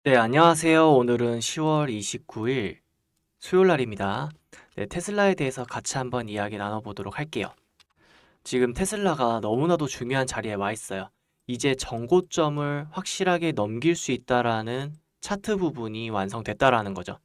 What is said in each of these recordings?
네, 안녕하세요. 오늘은 10월 29일 수요일 날입니다. 네, 테슬라에 대해서 같이 한번 이야기 나눠보도록 할게요. 지금 테슬라가 너무나도 중요한 자리에 와 있어요. 이제 정고점을 확실하게 넘길 수 있다라는 차트 부분이 완성됐다라는 거죠.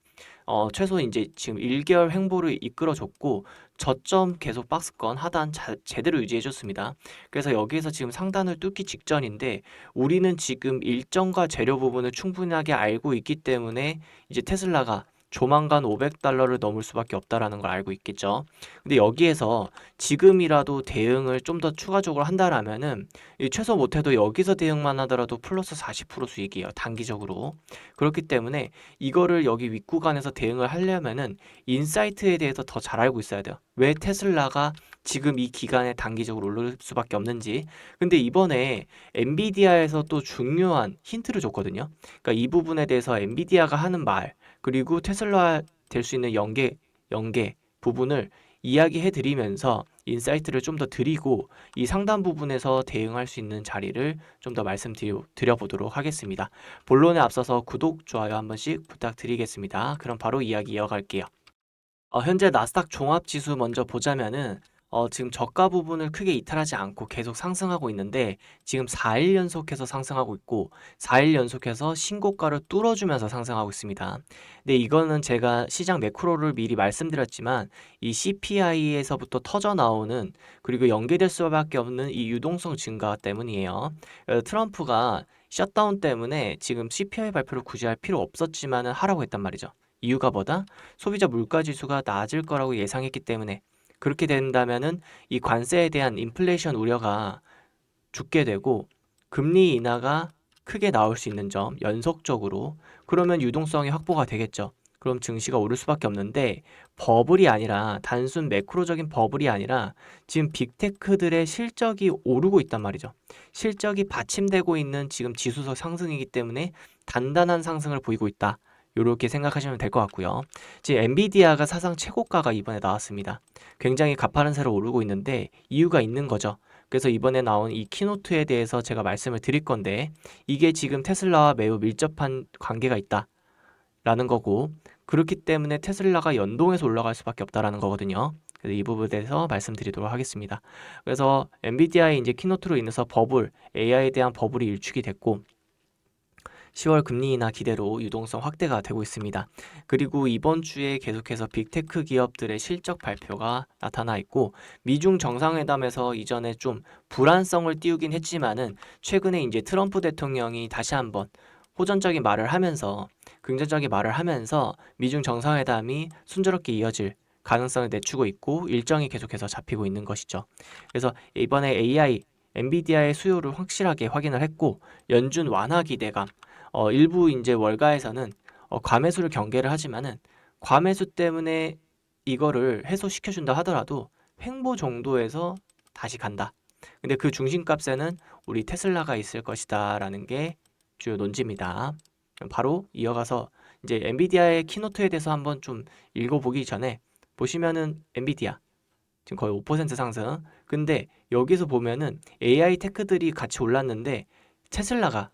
최소 이제 지금 1개월 횡보를 이끌어줬고 저점 계속 박스권 하단 제대로 유지해줬습니다. 그래서 여기에서 지금 상단을 뚫기 직전인데 우리는 지금 일정과 재료 부분을 충분하게 알고 있기 때문에 이제 테슬라가 조만간 500달러를 넘을 수밖에 없다라는 걸 알고 있겠죠. 근데 여기에서 지금이라도 대응을 좀 더 추가적으로 한다라면은 최소 못해도 여기서 대응만 하더라도 플러스 40% 수익이에요. 단기적으로. 그렇기 때문에 이거를 여기 윗구간에서 대응을 하려면은 인사이트에 대해서 더 잘 알고 있어야 돼요. 왜 테슬라가 지금 이 기간에 단기적으로 오를 수밖에 없는지. 근데 이번에 엔비디아에서 또 중요한 힌트를 줬거든요. 그러니까 이 부분에 대해서 엔비디아가 하는 말, 그리고 테슬라 될 수 있는 연계 부분을 이야기해 드리면서 인사이트를 좀 더 드리고 이 상단 부분에서 대응할 수 있는 자리를 좀 더 말씀드려 보도록 하겠습니다. 본론에 앞서서 구독, 좋아요 한 번씩 부탁드리겠습니다. 그럼 바로 이야기 이어갈게요. 현재 나스닥 종합지수 먼저 보자면은 지금 저가 부분을 크게 이탈하지 않고 계속 상승하고 있는데 지금 4일 연속해서 상승하고 있고 4일 연속해서 신고가를 뚫어주면서 상승하고 있습니다. 근데 이거는 제가 시장 매크로를 미리 말씀드렸지만 이 CPI에서부터 터져 나오는 그리고 연계될 수밖에 없는 이 유동성 증가 때문이에요. 트럼프가 셧다운 때문에 지금 CPI 발표를 굳이 할 필요 없었지만은 하라고 했단 말이죠. 이유가 뭐다? 소비자 물가 지수가 낮을 거라고 예상했기 때문에 그렇게 된다면은 이 관세에 대한 인플레이션 우려가 죽게 되고 금리 인하가 크게 나올 수 있는 점 연속적으로 그러면 유동성이 확보가 되겠죠. 그럼 증시가 오를 수밖에 없는데 버블이 아니라 단순 매크로적인 버블이 아니라 지금 빅테크들의 실적이 오르고 있단 말이죠. 실적이 받침되고 있는 지금 지수석 상승이기 때문에 단단한 상승을 보이고 있다. 이렇게 생각하시면 될 것 같고요. 지금 엔비디아가 사상 최고가가 이번에 나왔습니다. 굉장히 가파른 새로 오르고 있는데 이유가 있는 거죠. 그래서 이번에 나온 이 키노트에 대해서 제가 말씀을 드릴 건데 이게 지금 테슬라와 매우 밀접한 관계가 있다라는 거고 그렇기 때문에 테슬라가 연동해서 올라갈 수밖에 없다라는 거거든요. 그래서 이 부분에 대해서 말씀드리도록 하겠습니다. 그래서 엔비디아의 이제 키노트로 인해서 버블, AI에 대한 버블이 일축이 됐고 10월 금리 인하 기대로 유동성 확대가 되고 있습니다. 그리고 이번 주에 계속해서 빅테크 기업들의 실적 발표가 나타나 있고 미중 정상회담에서 이전에 좀 불안성을 띄우긴 했지만은 최근에 이제 트럼프 대통령이 다시 한번 호전적인 말을 하면서 긍정적인 말을 하면서 미중 정상회담이 순조롭게 이어질 가능성을 내추고 있고 일정이 계속해서 잡히고 있는 것이죠. 그래서 이번에 AI 엔비디아의 수요를 확실하게 확인을 했고 연준 완화 기대감 일부 이제 월가에서는 과매수를 경계를 하지만은 과매수 때문에 이거를 해소시켜준다 하더라도 횡보 정도에서 다시 간다. 근데 그 중심값에는 우리 테슬라가 있을 것이다라는 게 주요 논지입니다. 그럼 바로 이어가서 이제 엔비디아의 키노트에 대해서 한번 좀 읽어보기 전에 보시면은 엔비디아 지금 거의 5% 상승. 근데 여기서 보면은 AI 테크들이 같이 올랐는데 테슬라가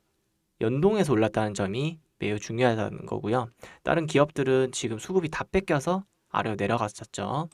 연동해서 올랐다는 점이 매우 중요하다는 거고요. 다른 기업들은 지금 수급이 다 뺏겨서 아래로 내려갔었죠.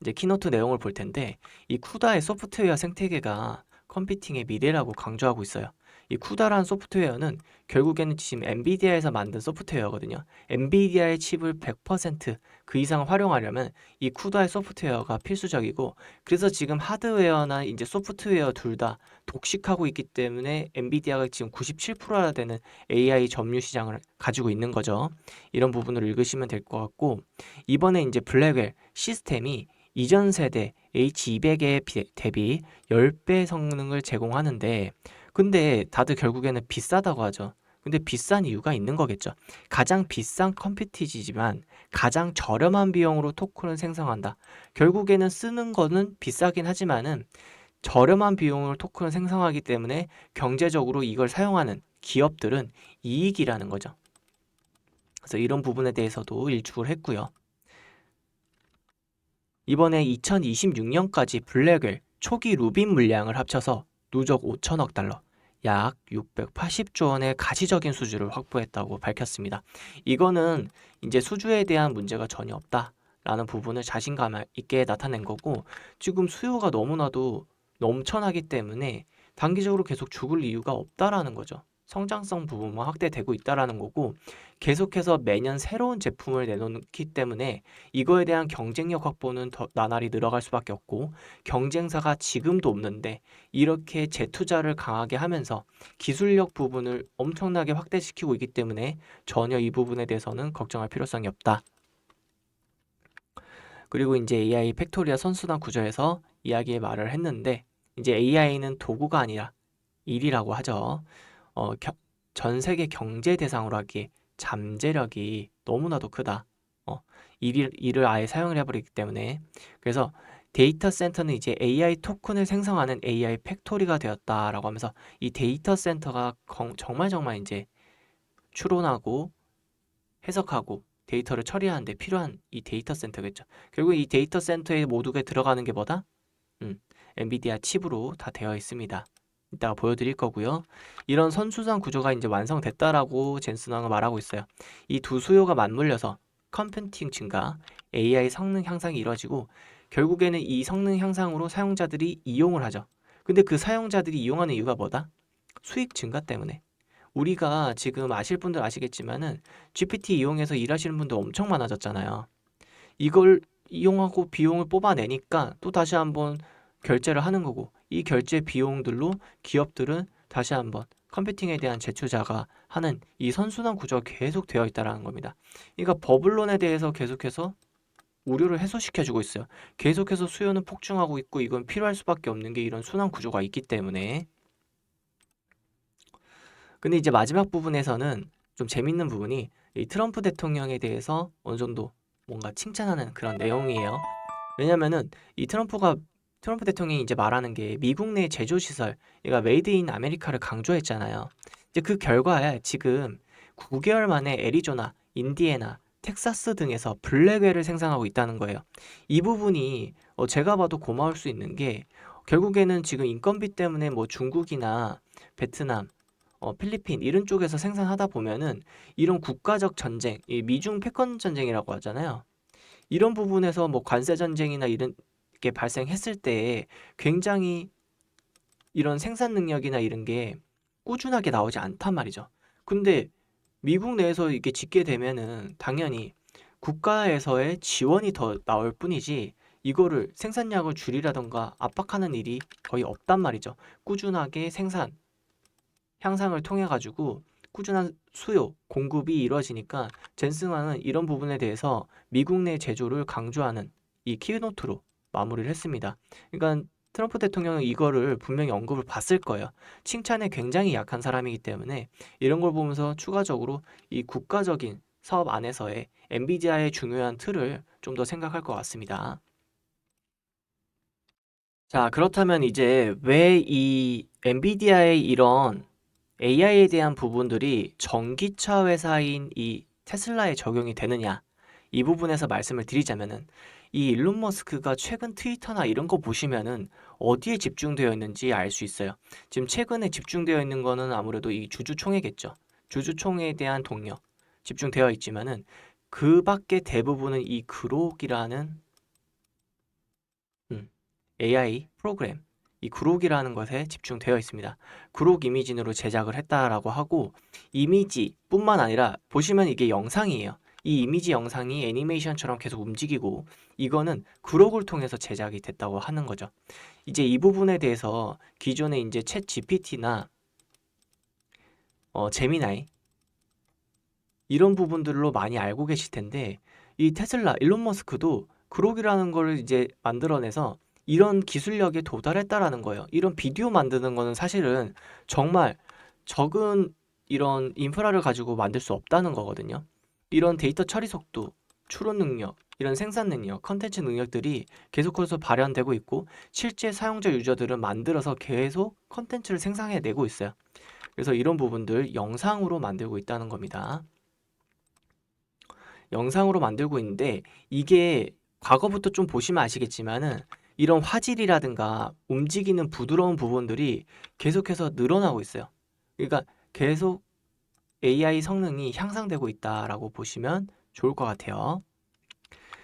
이제 키노트 내용을 볼 텐데 이 쿠다의 소프트웨어 생태계가 컴퓨팅의 미래라고 강조하고 있어요. 이 쿠다라는 소프트웨어는 결국에는 지금 엔비디아에서 만든 소프트웨어거든요. 엔비디아의 칩을 100%그 이상 활용하려면 이 쿠다의 소프트웨어가 필수적이고 그래서 지금 하드웨어나 이제 소프트웨어 둘 다 독식하고 있기 때문에 엔비디아가 지금 97%나 되는 AI 점유 시장을 가지고 있는 거죠. 이런 부분을 읽으시면 될 것 같고 이번에 이제 블랙웰 시스템이 이전 세대 H200에 대비 10배 성능을 제공하는데 근데 다들 결국에는 비싸다고 하죠. 근데 비싼 이유가 있는 거겠죠. 가장 비싼 컴퓨티지만 가장 저렴한 비용으로 토큰을 생성한다. 결국에는 쓰는 거는 비싸긴 하지만은 저렴한 비용으로 토큰을 생성하기 때문에 경제적으로 이걸 사용하는 기업들은 이익이라는 거죠. 그래서 이런 부분에 대해서도 일축을 했고요. 이번에 2026년까지 블랙웰 초기 루빈 물량을 합쳐서 누적 5천억 달러, 약 680조 원의 가시적인 수주를 확보했다고 밝혔습니다. 이거는 이제 수주에 대한 문제가 전혀 없다라는 부분을 자신감 있게 나타낸 거고, 지금 수요가 너무나도 넘쳐나기 때문에 단기적으로 계속 죽을 이유가 없다라는 거죠. 성장성 부분만 확대되고 있다라는 거고, 계속해서 매년 새로운 제품을 내놓기 때문에 이거에 대한 경쟁력 확보는 더 나날이 늘어갈 수밖에 없고, 경쟁사가 지금도 없는데 이렇게 재투자를 강하게 하면서 기술력 부분을 엄청나게 확대시키고 있기 때문에 전혀 이 부분에 대해서는 걱정할 필요성이 없다. 그리고 이제 AI 팩토리아 선순환 구조에서 이야기의 말을 했는데, 이제 AI는 도구가 아니라 일이라고 하죠. 어, 전 세계 경제 대상으로 하기에 잠재력이 너무나도 크다. 일을 아예 사용을 해버리기 때문에. 그래서 데이터 센터는 이제 AI 토큰을 생성하는 AI 팩토리가 되었다라고 하면서, 이 데이터 센터가 정말 이제 추론하고 해석하고 데이터를 처리하는 데 필요한 이 데이터 센터겠죠. 결국 이 데이터 센터에 모두가 들어가는 게 뭐다? 엔비디아 칩으로 다 되어 있습니다. 이따가 보여드릴 거고요. 이런 선순환 구조가 이제 완성됐다라고 젠슨왕은 말하고 있어요. 이 두 수요가 맞물려서 컴퓨팅 증가, AI 성능 향상이 이루어지고, 결국에는 이 성능 향상으로 사용자들이 이용을 하죠. 근데 그 사용자들이 이용하는 이유가 뭐다? 수익 증가 때문에. 우리가 지금 아실 분들 아시겠지만은 GPT 이용해서 일하시는 분들 엄청 많아졌잖아요. 이걸 이용하고 비용을 뽑아내니까 또 다시 한번 결제를 하는 거고, 이 결제 비용들로 기업들은 다시 한번 컴퓨팅에 대한 재투자가 하는 이 선순환 구조가 계속 되어 있다는 겁니다. 그러니까 버블론에 대해서 계속해서 우려를 해소시켜주고 있어요. 계속해서 수요는 폭증하고 있고, 이건 필요할 수밖에 없는 게 이런 순환 구조가 있기 때문에. 근데 이제 마지막 부분에서는 좀 재밌는 부분이, 이 트럼프 대통령에 대해서 어느 정도 뭔가 칭찬하는 그런 내용이에요. 왜냐면은 이 트럼프 대통령이 이제 말하는 게 미국 내 제조 시설, 얘가 메이드 인 아메리카를 강조했잖아요. 이제 그 결과에 지금 9개월 만에 애리조나, 인디애나, 텍사스 등에서 블랙웰을 생산하고 있다는 거예요. 이 부분이 제가 봐도 고마울 수 있는 게, 결국에는 지금 인건비 때문에 뭐 중국이나 베트남, 필리핀 이런 쪽에서 생산하다 보면은 이런 국가적 전쟁, 이 미중 패권 전쟁이라고 하잖아요. 이런 부분에서 뭐 관세 전쟁이나 이런 게 발생했을 때 굉장히 이런 생산 능력이나 이런 게 꾸준하게 나오지 않단 말이죠. 근데 미국 내에서 이게 짓게 되면은 당연히 국가에서의 지원이 더 나올 뿐이지, 이거를 생산량을 줄이라던가 압박하는 일이 거의 없단 말이죠. 꾸준하게 생산 향상을 통해 가지고 꾸준한 수요, 공급이 이루어지니까, 젠슨왕은 이런 부분에 대해서 미국 내 제조를 강조하는 이 키노트로 마무리를 했습니다. 그러니까 트럼프 대통령은 이거를 분명히 언급을 봤을 거예요. 칭찬에 굉장히 약한 사람이기 때문에 이런 걸 보면서 추가적으로 이 국가적인 사업 안에서의 엔비디아의 중요한 틀을 좀 더 생각할 것 같습니다. 자, 그렇다면 이제 왜 이 엔비디아의 이런 AI에 대한 부분들이 전기차 회사인 이 테슬라에 적용이 되느냐, 이 부분에서 말씀을 드리자면은, 이 일론 머스크가 최근 트위터나 이런 거 보시면은 어디에 집중되어 있는지 알 수 있어요. 지금 최근에 집중되어 있는 거는 아무래도 이 주주총회겠죠. 주주총회에 대한 동력 집중되어 있지만은, 그 밖에 대부분은 이 그록이라는 AI 프로그램, 이 그록이라는 것에 집중되어 있습니다. 그록 이미진으로 제작을 했다라고 하고, 이미지뿐만 아니라 보시면 이게 영상이에요. 이 이미지 영상이 애니메이션처럼 계속 움직이고, 이거는 그록을 통해서 제작이 됐다고 하는 거죠. 이제 이 부분에 대해서 기존에 이제 챗 GPT나 제미나이 이런 부분들로 많이 알고 계실 텐데, 이 테슬라 일론 머스크도 그록이라는 걸 이제 만들어내서 이런 기술력에 도달했다라는 거예요. 이런 비디오 만드는 거는 사실은 정말 적은 이런 인프라를 가지고 만들 수 없다는 거거든요. 이런 데이터 처리 속도, 추론 능력, 이런 생산 능력, 컨텐츠 능력들이 계속해서 발현되고 있고, 실제 사용자 유저들은 만들어서 계속 컨텐츠를 생산해내고 있어요. 그래서 이런 부분들 영상으로 만들고 있다는 겁니다. 영상으로 만들고 있는데, 이게 과거부터 좀 보시면 아시겠지만은 이런 화질이라든가 움직이는 부드러운 부분들이 계속해서 늘어나고 있어요. 그러니까 계속 AI 성능이 향상되고 있다라고 보시면 좋을 것 같아요.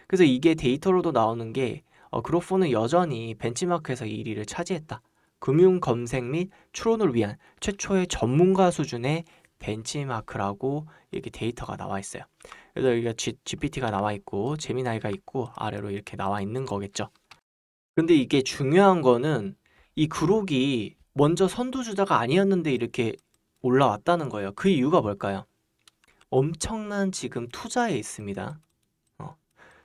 그래서 이게 데이터로도 나오는 게 그로포는 여전히 벤치마크에서 1위를 차지했다. 금융 검색 및 추론을 위한 최초의 전문가 수준의 벤치마크라고 이렇게 데이터가 나와 있어요. 그래서 여기가 GPT가 나와 있고 제미나이가 있고 아래로 이렇게 나와 있는 거겠죠. 근데 이게 중요한 거는 이 그록이 먼저 선두주자가 아니었는데 이렇게 올라왔다는 거예요. 그 이유가 뭘까요? 엄청난 지금 투자에 있습니다. 어,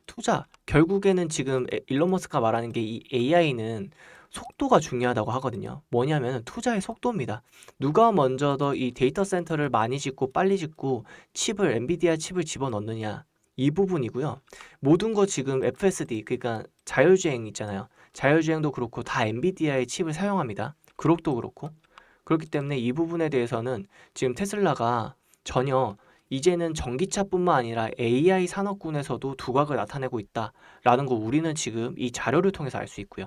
투자. 결국에는 지금 일론 머스크가 말하는 게 이 AI는 속도가 중요하다고 하거든요. 뭐냐면 투자의 속도입니다. 누가 먼저 더 이 데이터 센터를 많이 짓고 빨리 짓고 칩을 엔비디아 칩을 집어넣느냐 이 부분이고요. 모든 거 지금 FSD 그러니까 자율주행 있잖아요. 자율주행도 그렇고 다 엔비디아의 칩을 사용합니다. 그룹도 그렇고 그렇기 때문에 이 부분에 대해서는 지금 테슬라가 전혀 이제는 전기차뿐만 아니라 AI 산업군에서도 두각을 나타내고 있다라는 거 우리는 지금 이 자료를 통해서 알 수 있고요.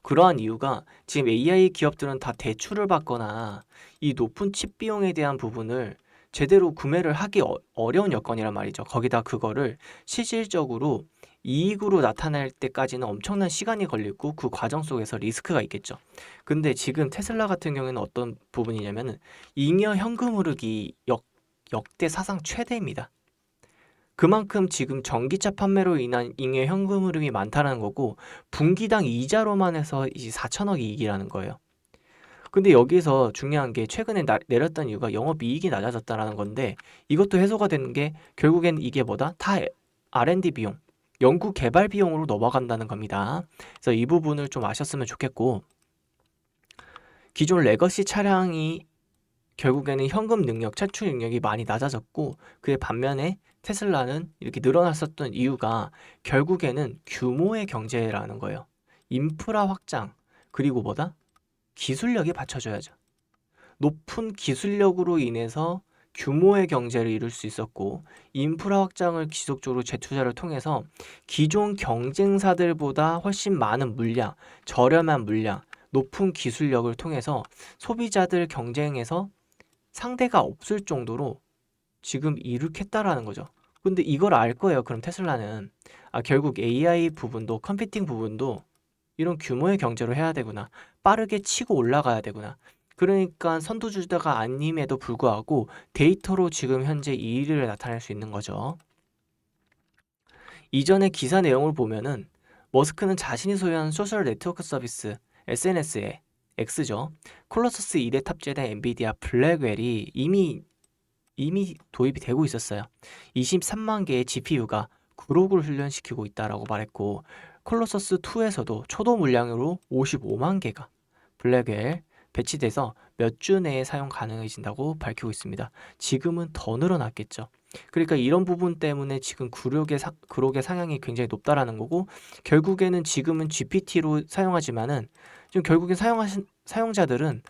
그러한 이유가 지금 AI 기업들은 다 대출을 받거나 이 높은 칩 비용에 대한 부분을 제대로 구매를 하기 어려운 여건이란 말이죠. 거기다 그거를 실질적으로 이익으로 나타낼 때까지는 엄청난 시간이 걸리고 그 과정 속에서 리스크가 있겠죠. 근데 지금 테슬라 같은 경우에는 어떤 부분이냐면은 잉여 현금 흐르기 역대 사상 최대입니다. 그만큼 지금 전기차 판매로 인한 잉여 현금 흐름이 많다는 거고 분기당 이자로만 해서 이제 4천억 이익이라는 거예요. 근데 여기서 중요한 게 최근에 내렸던 이유가 영업이익이 낮아졌다라는 건데 이것도 해소가 되는 게 결국엔 이게 뭐다? 다 R&D 비용, 연구 개발 비용으로 넘어간다는 겁니다. 그래서 이 부분을 좀 아셨으면 좋겠고 기존 레거시 차량이 결국에는 현금 능력, 차출 능력이 많이 낮아졌고 그에 반면에 테슬라는 이렇게 늘어났었던 이유가 결국에는 규모의 경제라는 거예요. 인프라 확장, 그리고 뭐다? 기술력이 받쳐줘야죠. 높은 기술력으로 인해서 규모의 경제를 이룰 수 있었고 인프라 확장을 지속적으로 재투자를 통해서 기존 경쟁사들보다 훨씬 많은 물량, 저렴한 물량, 높은 기술력을 통해서 소비자들 경쟁에서 상대가 없을 정도로 지금 이룩했다라는 거죠. 근데 이걸 알 거예요. 그럼 테슬라는 결국 AI 부분도 컴퓨팅 부분도 이런 규모의 경제로 해야 되구나. 빠르게 치고 올라가야 되구나. 그러니까 선두주자가 아님에도 불구하고 데이터로 지금 현재 2위를 나타낼 수 있는 거죠. 이전의 기사 내용을 보면은 머스크는 자신이 소유한 소셜 네트워크 서비스 SNS에 X죠. 콜로서스 1에 탑재된 엔비디아 블랙웰이 이미 도입이 되고 있었어요. 23만 개의 GPU가 그록을 훈련시키고 있다라고 말했고 콜로서스 2에서도 초도 물량으로 55만 개가 블랙웰 배치돼서 몇 주 내에 사용 가능해진다고 밝히고 있습니다. 지금은 더 늘어났겠죠. 그러니까 이런 부분 때문에 지금 그록의 상향이 굉장히 높다라는 거고 결국에는 지금은 GPT로 사용하지만은 지금 결국엔 사용자들은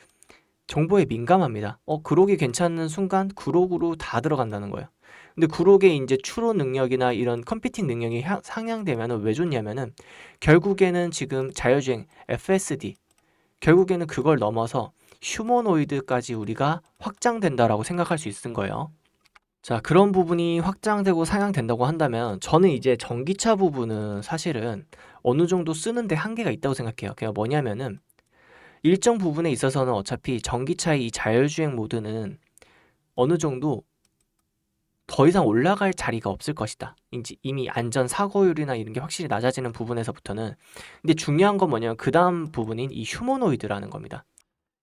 정보에 민감합니다. 그록이 괜찮은 순간 그록으로 다 들어간다는 거예요. 근데 그록의 이제 추론 능력이나 이런 컴퓨팅 능력이 상향되면 왜 좋냐면은 결국에는 지금 자율주행 FSD 결국에는 그걸 넘어서 휴머노이드까지 우리가 확장된다라고 생각할 수 있는 거예요. 자, 그런 부분이 확장되고 상향된다고 한다면 저는 이제 전기차 부분은 사실은 어느 정도 쓰는데 한계가 있다고 생각해요. 그게 뭐냐면은 일정 부분에 있어서는 어차피 전기차의 이 자율주행 모드는 어느 정도 더 이상 올라갈 자리가 없을 것이다. 이미 안전 사고율이나 이런 게 확실히 낮아지는 부분에서부터는. 근데 중요한 건 뭐냐면 그 다음 부분인 이 휴머노이드라는 겁니다.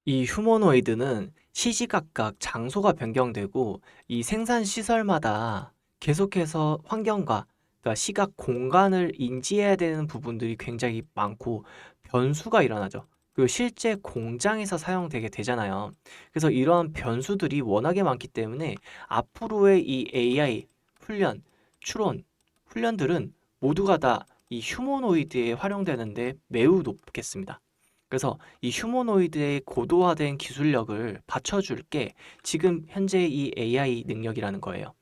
이 휴머노이드는 시시각각 장소가 변경되고 이 생산 시설마다 계속해서 환경과 그러니까 시각 공간을 인지해야 되는 부분들이 굉장히 많고 변수가 일어나죠. 그리고 실제 공장에서 사용되게 되잖아요. 그래서 이러한 변수들이 워낙에 많기 때문에 앞으로의 이 AI 훈련, 추론, 훈련들은 모두가 다 이 휴머노이드에 활용되는데 매우 높겠습니다. 그래서 이 휴머노이드의 고도화된 기술력을 받쳐줄 게 지금 현재 이 AI 능력이라는 거예요.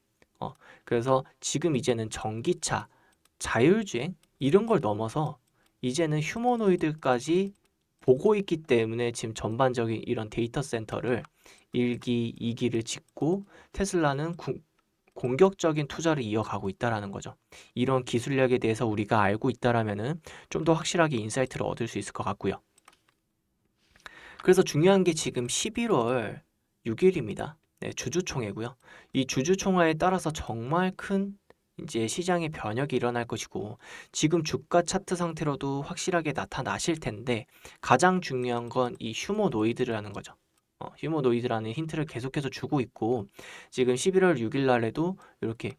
그래서 지금 이제는 전기차, 자율주행 이런 걸 넘어서 이제는 휴머노이드까지 보고 있기 때문에 지금 전반적인 이런 데이터 센터를 1기, 2기를 짓고 테슬라는 공격적인 투자를 이어가고 있다라는 거죠. 이런 기술력에 대해서 우리가 알고 있다라면은 좀 더 확실하게 인사이트를 얻을 수 있을 것 같고요. 그래서 중요한 게 지금 11월 6일입니다. 네, 주주총회고요. 이 주주총회에 따라서 정말 큰 이제 시장의 변혁이 일어날 것이고 지금 주가 차트 상태로도 확실하게 나타나실 텐데 가장 중요한 건 이 휴머노이드라는 거죠. 휴머노이드라는 힌트를 계속해서 주고 있고 지금 11월 6일 날에도 이렇게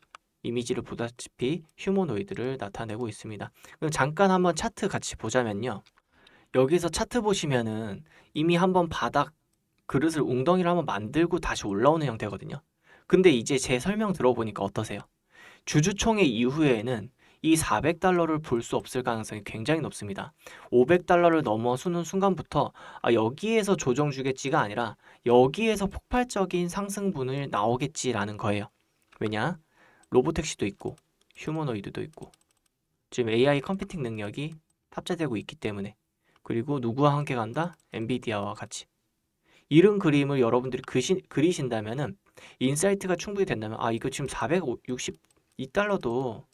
이미지를 보다시피 휴머노이드를 나타내고 있습니다. 그럼 잠깐 한번 차트 같이 보자면요. 여기서 차트 보시면은 이미 한번 바닥 그릇을 웅덩이를 한번 만들고 다시 올라오는 형태거든요. 근데 이제 제 설명 들어보니까 어떠세요? 주주총회 이후에는 이 400달러를 볼 수 없을 가능성이 굉장히 높습니다. 500달러를 넘어서는 순간부터 여기에서 조정 주겠지가 아니라 여기에서 폭발적인 상승분을 나오겠지라는 거예요. 왜냐? 로보택시도 있고 휴머노이드도 있고 지금 AI 컴퓨팅 능력이 탑재되고 있기 때문에 그리고 누구와 함께 간다? 엔비디아와 같이. 이런 그림을 여러분들이 그리신다면은 인사이트가 충분히 된다면 이거 지금 462달러도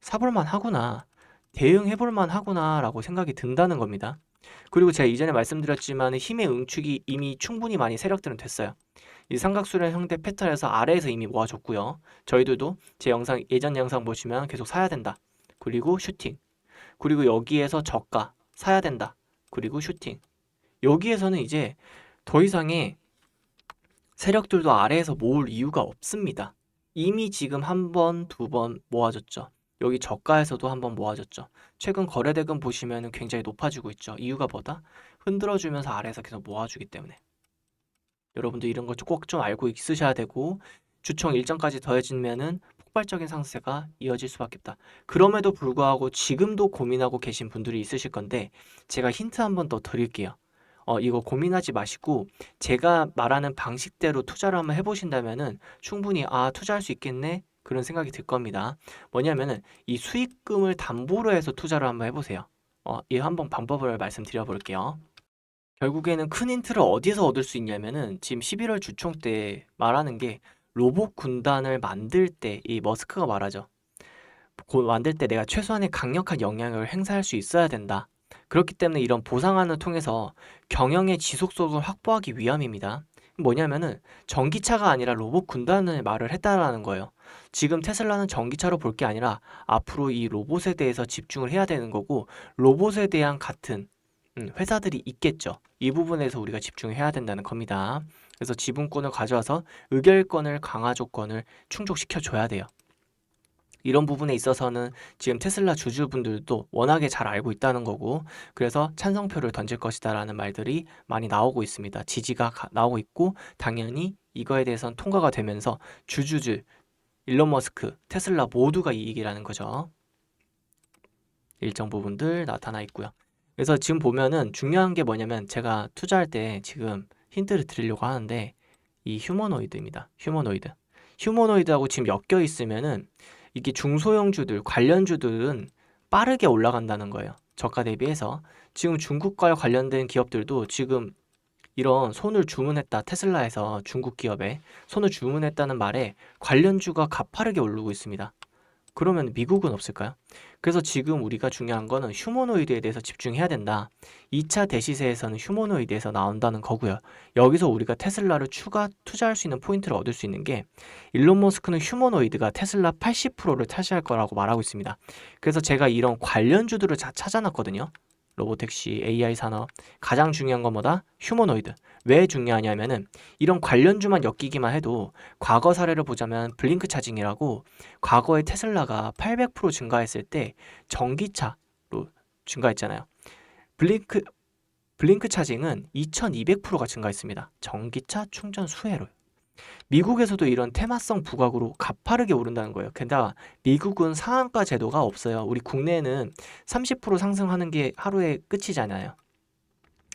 사볼만 하구나. 대응해볼만 하구나 라고 생각이 든다는 겁니다. 그리고 제가 이전에 말씀드렸지만 힘의 응축이 이미 충분히 많이 세력들은 됐어요. 이 삼각수렴 형태 패턴에서 아래에서 이미 모아줬고요. 저희들도 제 영상 예전 영상 보시면 계속 사야 된다. 그리고 슈팅. 그리고 여기에서 저가 사야 된다. 그리고 슈팅. 여기에서는 이제 더 이상의 세력들도 아래에서 모을 이유가 없습니다. 이미 지금 한 번, 두 번 모아졌죠. 여기 저가에서도 한 번 모아졌죠. 최근 거래대금 보시면 굉장히 높아지고 있죠. 이유가 뭐다? 흔들어주면서 아래에서 계속 모아주기 때문에. 여러분도 이런 거 꼭 좀 알고 있으셔야 되고 주총 일정까지 더해지면은 폭발적인 상승세가 이어질 수밖에 없다. 그럼에도 불구하고 지금도 고민하고 계신 분들이 있으실 건데 제가 힌트 한 번 더 드릴게요. 이거 고민하지 마시고 제가 말하는 방식대로 투자를 한번 해보신다면은 충분히 투자할 수 있겠네 그런 생각이 들 겁니다. 뭐냐면은 이 수익금을 담보로 해서 투자를 한번 해보세요. 이 한번 방법을 말씀드려 볼게요. 결국에는 큰 힌트를 어디서 얻을 수 있냐면은 지금 11월 주총 때 말하는 게 로봇 군단을 만들 때 이 머스크가 말하죠. 만들 때 내가 최소한의 강력한 영향력을 행사할 수 있어야 된다. 그렇기 때문에 이런 보상안을 통해서 경영의 지속성을 확보하기 위함입니다. 뭐냐면은 전기차가 아니라 로봇 군단을 말을 했다라는 거예요. 지금 테슬라는 전기차로 볼 게 아니라 앞으로 이 로봇에 대해서 집중을 해야 되는 거고 로봇에 대한 같은 회사들이 있겠죠. 이 부분에서 우리가 집중해야 된다는 겁니다. 그래서 지분권을 가져와서 의결권을 강화 조건을 충족시켜 줘야 돼요. 이런 부분에 있어서는 지금 테슬라 주주분들도 워낙에 잘 알고 있다는 거고 그래서 찬성표를 던질 것이다 라는 말들이 많이 나오고 있습니다. 지지가 나오고 있고 당연히 이거에 대해서는 통과가 되면서 주주들, 일론 머스크, 테슬라 모두가 이익이라는 거죠. 일정 부분들 나타나 있고요. 그래서 지금 보면은 중요한 게 뭐냐면 제가 투자할 때 지금 힌트를 드리려고 하는데 이 휴머노이드입니다. 휴머노이드하고 지금 엮여 있으면은 이게 중소형주들, 관련주들은 빠르게 올라간다는 거예요. 저가 대비해서. 지금 중국과 관련된 기업들도 지금 이런 손을 주문했다. 테슬라에서 중국 기업에 손을 주문했다는 말에 관련주가 가파르게 오르고 있습니다. 그러면 미국은 없을까요? 그래서 지금 우리가 중요한 거는 휴머노이드에 대해서 집중해야 된다. 2차 대시세에서는 휴머노이드에서 나온다는 거고요. 여기서 우리가 테슬라를 추가 투자할 수 있는 포인트를 얻을 수 있는 게 일론 머스크는 휴머노이드가 테슬라 80%를 차지할 거라고 말하고 있습니다. 그래서 제가 이런 관련주들을 찾아놨거든요. 로보택시, AI 산업 가장 중요한 건 뭐다? 휴머노이드. 왜 중요하냐면은 이런 관련주만 엮이기만 해도 과거 사례를 보자면 블링크 차징이라고 과거에 테슬라가 800% 증가했을 때 전기차로 증가했잖아요. 블링크 차징은 2200%가 증가했습니다. 전기차 충전 수혜로. 미국에서도 이런 테마성 부각으로 가파르게 오른다는 거예요. 게다가 미국은 상한가 제도가 없어요. 우리 국내에는 30% 상승하는 게 하루에 끝이잖아요.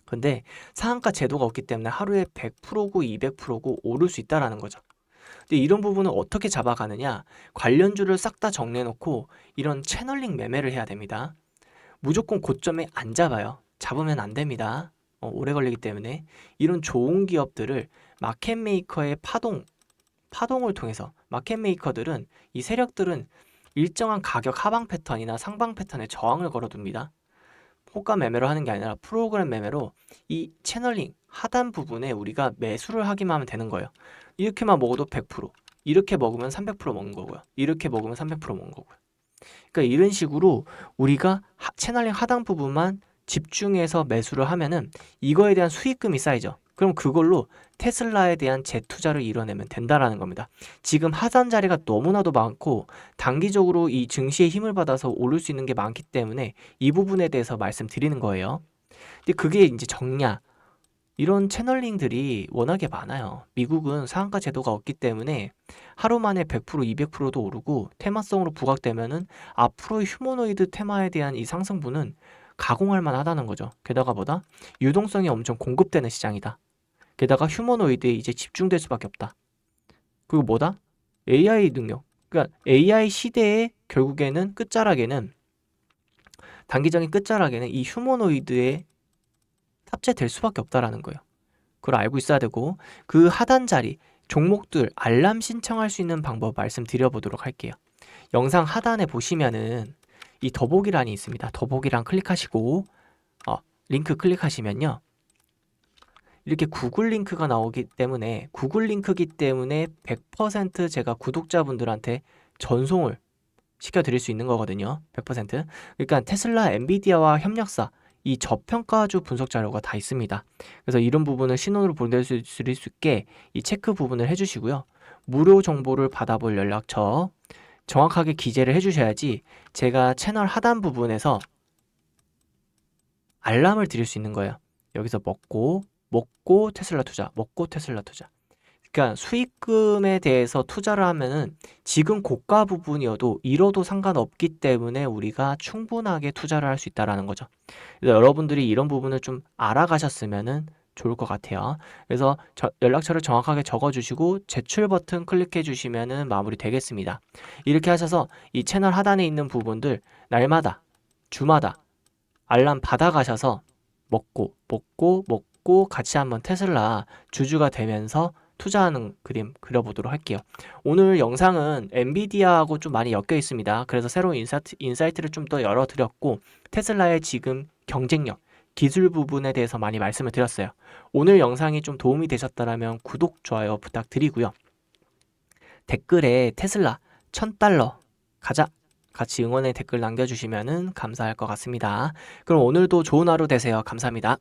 근데 상한가 제도가 없기 때문에 하루에 100%고 200%고 오를 수 있다라는 거죠. 근데 이런 부분을 어떻게 잡아가느냐? 관련주를 싹 다 정리해놓고 이런 채널링 매매를 해야 됩니다. 무조건 고점에 안 잡아요. 잡으면 안 됩니다. 오래 걸리기 때문에 이런 좋은 기업들을 마켓메이커의 파동을 통해서 마켓메이커들은 이 세력들은 일정한 가격 하방 패턴이나 상방 패턴에 저항을 걸어둡니다. 호가 매매로 하는 게 아니라 프로그램 매매로 이 채널링 하단 부분에 우리가 매수를 하기만 하면 되는 거예요. 이렇게만 먹어도 100%, 이렇게 먹으면 300% 먹는 거고요. 이렇게 먹으면 300% 먹는 거고요. 그러니까 이런 식으로 우리가 채널링 하단 부분만 집중해서 매수를 하면은 이거에 대한 수익금이 쌓이죠. 그럼 그걸로 테슬라에 대한 재투자를 이뤄내면 된다라는 겁니다. 지금 하단 자리가 너무나도 많고 단기적으로 이 증시의 힘을 받아서 오를 수 있는 게 많기 때문에 이 부분에 대해서 말씀드리는 거예요. 근데 그게 이제 정량 이런 채널링들이 워낙에 많아요. 미국은 상한가 제도가 없기 때문에 하루 만에 100%, 200%도 오르고 테마성으로 부각되면은 앞으로의 휴머노이드 테마에 대한 이 상승분은 가공할 만하다는 거죠. 게다가 유동성이 엄청 공급되는 시장이다. 게다가 휴머노이드에 이제 집중될 수밖에 없다. 그리고 AI 능력. 그러니까 AI 시대의 결국에는 단기적인 끝자락에는 이 휴머노이드에 탑재될 수밖에 없다라는 거예요. 그걸 알고 있어야 되고 그 하단 자리 종목들 알람 신청할 수 있는 방법 말씀드려보도록 할게요. 영상 하단에 보시면은 이 더보기란이 있습니다. 더보기란 클릭하시고 링크 클릭하시면요. 이렇게 구글 링크가 나오기 때문에 구글 링크기 때문에 100% 제가 구독자분들한테 전송을 시켜드릴 수 있는 거거든요. 100%. 그러니까 테슬라, 엔비디아와 협력사 이 저평가주 분석 자료가 다 있습니다. 그래서 이런 부분을 신원으로 보내드릴 수 있게 이 체크 부분을 해주시고요. 무료 정보를 받아볼 연락처 정확하게 기재를 해주셔야지 제가 채널 하단 부분에서 알람을 드릴 수 있는 거예요. 여기서 먹고 테슬라 투자, 먹고 테슬라 투자. 그러니까 수익금에 대해서 투자를 하면은 지금 고가 부분이어도 잃어도 상관없기 때문에 우리가 충분하게 투자를 할 수 있다라는 거죠. 그래서 여러분들이 이런 부분을 좀 알아가셨으면은 좋을 것 같아요. 그래서 연락처를 정확하게 적어주시고 제출 버튼 클릭해 주시면은 마무리 되겠습니다. 이렇게 하셔서 이 채널 하단에 있는 부분들 날마다 주마다 알람 받아가셔서 먹고 같이 한번 테슬라 주주가 되면서 투자하는 그림 그려보도록 할게요. 오늘 영상은 엔비디아하고 좀 많이 엮여 있습니다. 그래서 새로운 인사이트를 좀 더 열어드렸고 테슬라의 지금 경쟁력, 기술 부분에 대해서 많이 말씀을 드렸어요. 오늘 영상이 좀 도움이 되셨다면 구독, 좋아요 부탁드리고요. 댓글에 테슬라 $1000 가자 같이 응원의 댓글 남겨주시면 감사할 것 같습니다. 그럼 오늘도 좋은 하루 되세요. 감사합니다.